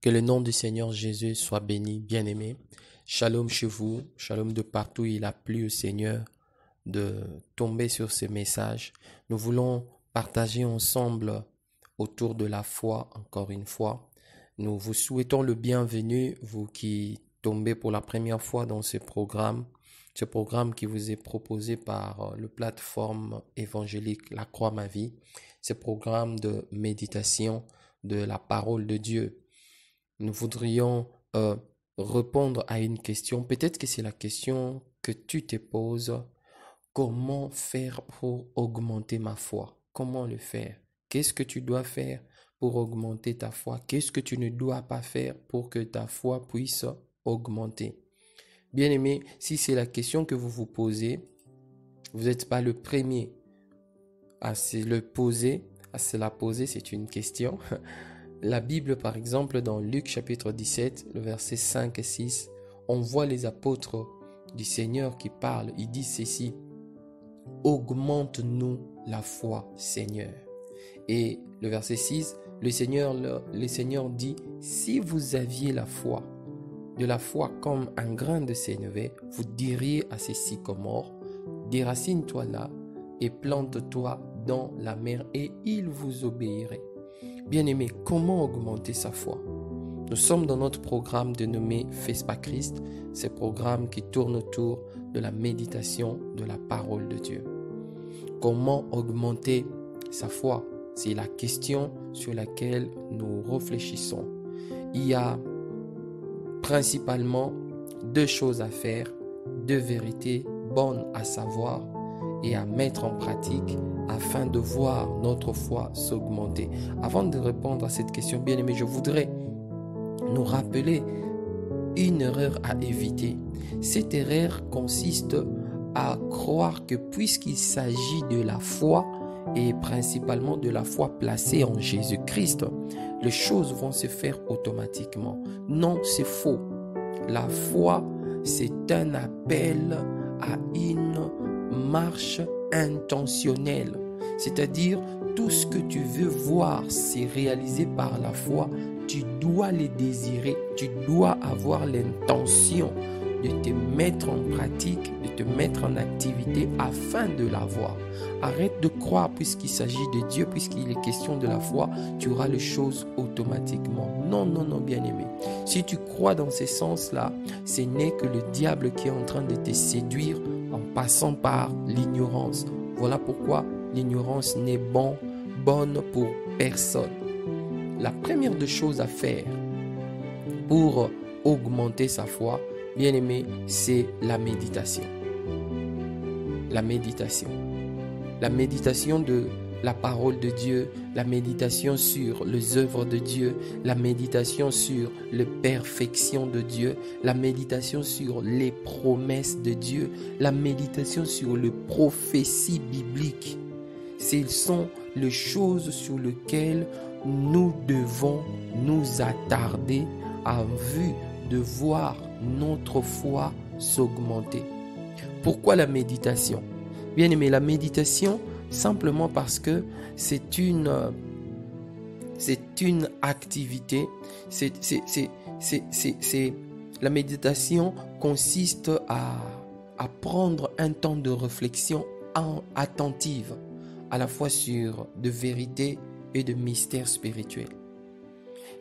Que le nom du Seigneur Jésus soit béni, bien-aimé. Shalom chez vous, shalom de partout. Il a plu au Seigneur de tomber sur ce message. Nous voulons partager ensemble autour de la foi, encore une fois. Nous vous souhaitons le bienvenu, vous qui tombez pour la première fois dans ce programme qui vous est proposé par le plateforme évangélique La Croix Ma Vie, ce programme de méditation de la parole de Dieu. Nous voudrions répondre à une question. Peut-être que c'est la question que tu te poses. Comment faire pour augmenter ma foi? Comment le faire? Qu'est-ce que tu dois faire pour augmenter ta foi? Qu'est-ce que tu ne dois pas faire pour que ta foi puisse augmenter? Bien-aimé, si c'est la question que vous vous posez, vous n'êtes pas le premier à se la poser, c'est une question. La Bible, par exemple, dans Luc chapitre 17, le verset 5 et 6, on voit les apôtres du Seigneur qui parlent. Ils disent ceci: « Augmente-nous la foi, Seigneur. » Et le verset 6, le Seigneur dit, « Si vous aviez de la foi comme un grain de sénévé, vous diriez à ces sycomores, déracine-toi là et plante-toi dans la mer et il vous obéirait. » Bien-aimé, comment augmenter sa foi? Nous sommes dans notre programme dénommé FESPA Christ, ce programme qui tourne autour de la méditation de la parole de Dieu. Comment augmenter sa foi? C'est la question sur laquelle nous réfléchissons. Il y a principalement deux choses à faire, deux vérités bonnes à savoir et à mettre en pratique afin de voir notre foi s'augmenter. Avant de répondre à cette question, bien-aimé, je voudrais nous rappeler une erreur à éviter. Cette erreur consiste à croire que puisqu'il s'agit de la foi, et principalement de la foi placée en Jésus-Christ, les choses vont se faire automatiquement. Non, c'est faux. La foi, c'est un appel à une marche intentionnelle. C'est-à-dire, tout ce que tu veux voir, c'est réalisé par la foi. Tu dois le désirer, tu dois avoir l'intention de te mettre en pratique, de te mettre en activité afin de l'avoir. Arrête de croire puisqu'il s'agit de Dieu, puisqu'il est question de la foi, tu auras les choses automatiquement. Non, non, non, bien-aimé. Si tu crois dans ce sens-là, ce n'est que le diable qui est en train de te séduire en passant par l'ignorance. Voilà pourquoi l'ignorance n'est bonne pour personne. La première des choses à faire pour augmenter sa foi, bien-aimé, c'est la méditation. La méditation. La méditation de la parole de Dieu, la méditation sur les œuvres de Dieu, la méditation sur les perfections de Dieu, la méditation sur les promesses de Dieu, la méditation sur les prophéties bibliques. Ce sont les choses sur lesquelles nous devons nous attarder en vue de voir notre foi s'augmenter. Pourquoi la méditation? Bien aimé, la méditation, simplement parce que c'est une activité, la méditation consiste à prendre un temps de réflexion attentive, à la fois sur de vérité et de mystère spirituel.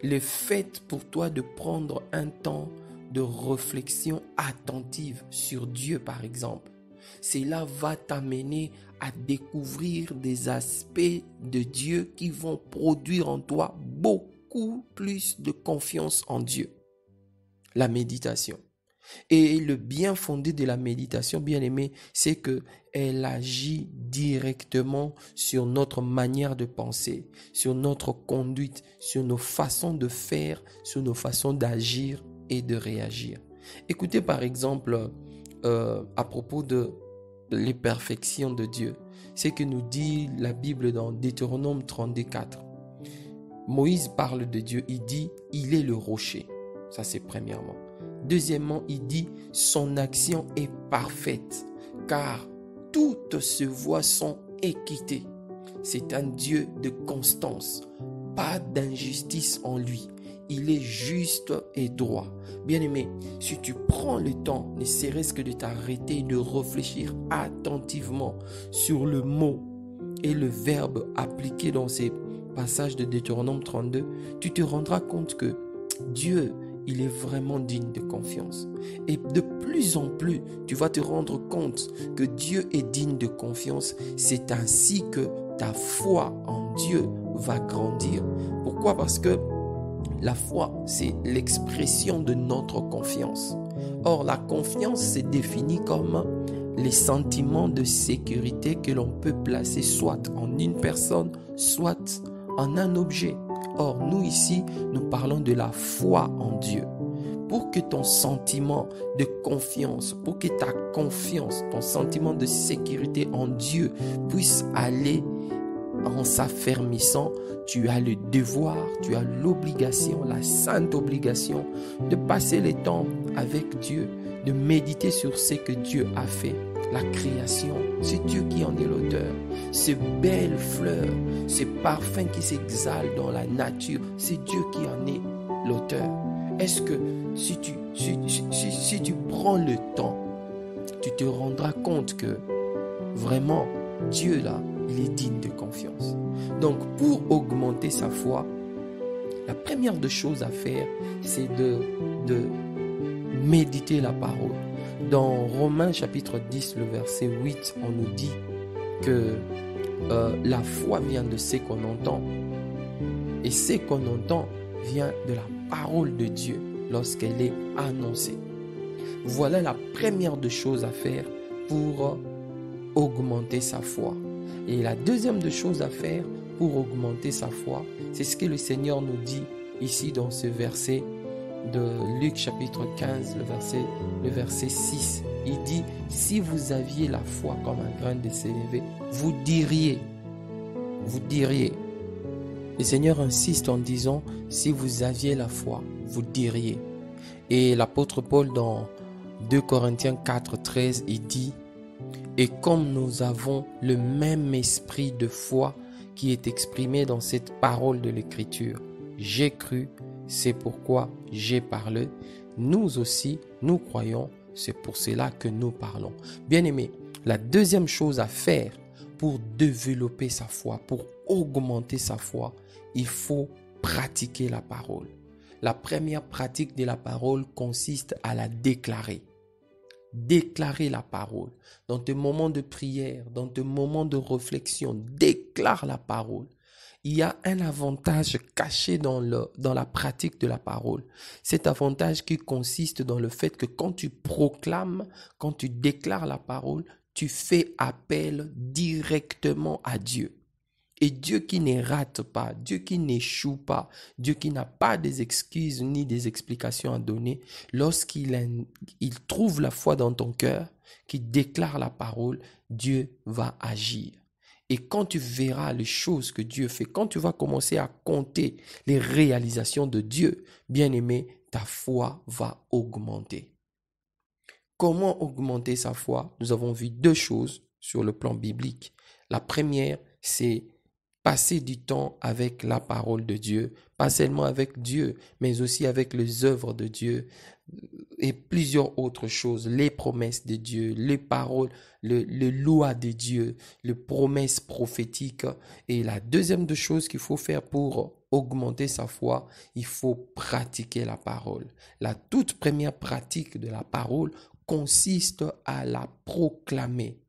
Le fait pour toi de prendre un temps de réflexion attentive sur Dieu, par exemple, cela va t'amener à découvrir des aspects de Dieu qui vont produire en toi beaucoup plus de confiance en Dieu. La méditation. Et le bien fondé de la méditation, bien aimé, c'est qu'elle agit directement sur notre manière de penser, sur notre conduite, sur nos façons de faire, sur nos façons d'agir et de réagir. Écoutez par exemple à propos de les perfections de Dieu. C'est que nous dit la Bible dans Deutéronome 32:4. Moïse parle de Dieu, il dit « Il est le rocher ». Ça c'est premièrement. Deuxièmement, il dit « Son action est parfaite, car toutes ses voies sont équitées ». C'est un Dieu de constance, pas d'injustice en lui. il est juste et droit. Bien-aimé, si tu prends le temps, ne serait-ce que de t'arrêter et de réfléchir attentivement sur le mot et le verbe appliqué dans ces passages de Deutéronome 32, tu te rendras compte que Dieu, il est vraiment digne de confiance. Et de plus en plus, tu vas te rendre compte que Dieu est digne de confiance. C'est ainsi que ta foi en Dieu va grandir. Pourquoi? Parce que la foi, c'est l'expression de notre confiance. Or, la confiance se définit comme les sentiments de sécurité que l'on peut placer soit en une personne, soit en un objet. Or, nous ici, nous parlons de la foi en Dieu. Pour que ton sentiment de confiance, pour que ta confiance, ton sentiment de sécurité en Dieu puisse aller en s'affermissant, tu as le devoir, tu as l'obligation, la sainte obligation de passer le temps avec Dieu, de méditer sur ce que Dieu a fait. La création, c'est Dieu qui en est l'auteur. Ces belles fleurs, ces parfums qui s'exhalent dans la nature, c'est Dieu qui en est l'auteur. Est-ce que si tu prends le temps, tu te rendras compte que vraiment, Dieu là, il est digne de confiance. Donc, pour augmenter sa foi, la première des choses à faire, c'est de méditer la parole. Dans Romains chapitre 10, le verset 8, on nous dit que la foi vient de ce qu'on entend. Et ce qu'on entend vient de la parole de Dieu lorsqu'elle est annoncée. Voilà la première des choses à faire pour augmenter sa foi. Et la deuxième des choses à faire pour augmenter sa foi, c'est ce que le Seigneur nous dit ici dans ce verset de Luc chapitre 15, le verset 6. Il dit, si vous aviez la foi comme un grain de sénévé, vous diriez. Le Seigneur insiste en disant, si vous aviez la foi, vous diriez. Et l'apôtre Paul dans 2 Corinthiens 4, 13, il dit, et comme nous avons le même esprit de foi qui est exprimé dans cette parole de l'Écriture, j'ai cru, c'est pourquoi j'ai parlé. Nous aussi, nous croyons, c'est pour cela que nous parlons. Bien-aimés, la deuxième chose à faire pour développer sa foi, pour augmenter sa foi, il faut pratiquer la parole. La première pratique de la parole consiste à la déclarer. Déclarer la parole. Dans tes moments de prière, dans tes moments de réflexion, déclare la parole. Il y a un avantage caché dans la pratique de la parole. Cet avantage qui consiste dans le fait que quand tu proclames, quand tu déclares la parole, tu fais appel directement à Dieu. Et Dieu qui ne rate pas, Dieu qui n'échoue pas, Dieu qui n'a pas des excuses ni des explications à donner, lorsqu'il trouve la foi dans ton cœur, qui déclare la parole, Dieu va agir. Et quand tu verras les choses que Dieu fait, quand tu vas commencer à compter les réalisations de Dieu, bien-aimé, ta foi va augmenter. Comment augmenter sa foi? Nous avons vu deux choses sur le plan biblique. La première, c'est passer du temps avec la parole de Dieu, pas seulement avec Dieu, mais aussi avec les œuvres de Dieu et plusieurs autres choses, les promesses de Dieu, les paroles, les lois de Dieu, les promesses prophétiques. Et la deuxième des choses qu'il faut faire pour augmenter sa foi, il faut pratiquer la parole. La toute première pratique de la parole consiste à la proclamer.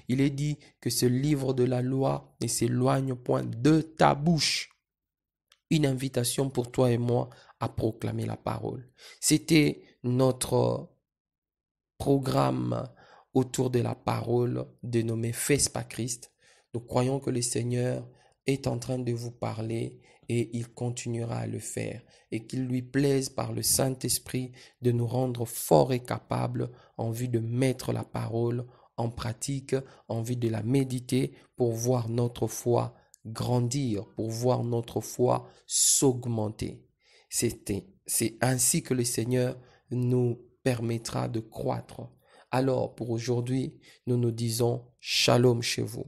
Il est dit que ce livre de la loi ne s'éloigne point de ta bouche. Une invitation pour toi et moi à proclamer la parole. C'était notre programme autour de la parole dénommé Fais pas Christ. Nous croyons que le Seigneur est en train de vous parler et il continuera à le faire et qu'il lui plaise par le Saint-Esprit de nous rendre forts et capables en vue de mettre la parole en pratique, en vue de la méditer pour voir notre foi grandir, pour voir notre foi s'augmenter. C'est ainsi que le Seigneur nous permettra de croître. Alors pour aujourd'hui, nous nous disons shalom chez vous.